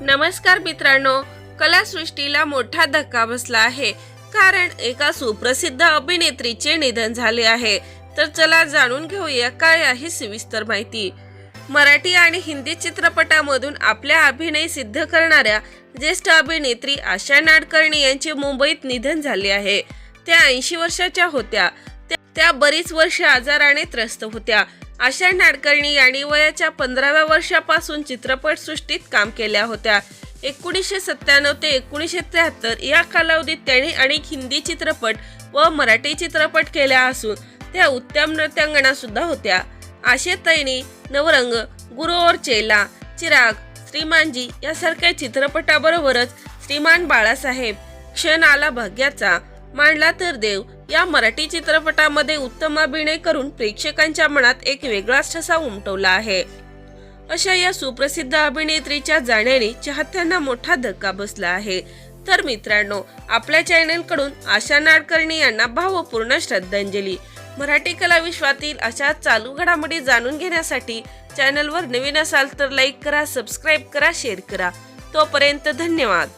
नमस्कार मित्रांनो, कलासृष्टीला मोठा धक्का बसला आहे कारण एका सुप्रसिद्ध अभिनेत्रीचे निधन झाले आहे। तर चला जाणून घेऊया काय आहे सविस्तर माहिती। मराठी आणि हिंदी चित्रपटांमधून आपल्या अभिनय सिद्ध करणाऱ्या ज्येष्ठ अभिनेत्री आशा नाडकर्णी यांचे मुंबईत निधन झाले आहे। त्या 80 वर्षाच्या होत्या। त्या बरीच वर्ष आजाराने त्रस्त होत्या। आशा नाडकर्णी यांनी वयाच्या 15व्या वर्षापासून चित्रपट सृष्टीत काम केल्या होत्या। 1997 ते 1973 या कालावधीत त्यांनी अनेक हिंदी चित्रपट व मराठी चित्रपट केल्या असून त्या उत्तम नृत्यांगना सुद्धा होत्या। आशाताईंनी नवरंग, गुरु और चेला, चिराग, श्रीमानजी यासारख्या चित्रपटाबरोबरच श्रीमान बाळासाहेब, क्षण आला भाग्याचा, मांडला तर देव या मराठी चित्रपटामध्ये उत्तम अभिनय करून प्रेक्षकांच्या मनात एक वेगळाच ठसा उमटवला आहे। अशा या सुप्रसिद्ध अभिनेत्रीच्या जाण्याने चाहत्यांना मोठा धक्का बसला आहे। तर मित्रांनो, आपल्या चॅनल कडून आशा नाडकर्णी यांना भावपूर्ण श्रद्धांजली। मराठी कला विश्वातील अशा चालू घडामोडी जाणून घेण्यासाठी चॅनलवर नवीन असाल तर लाईक करा, सबस्क्राईब करा, शेअर करा। तोपर्यंत धन्यवाद।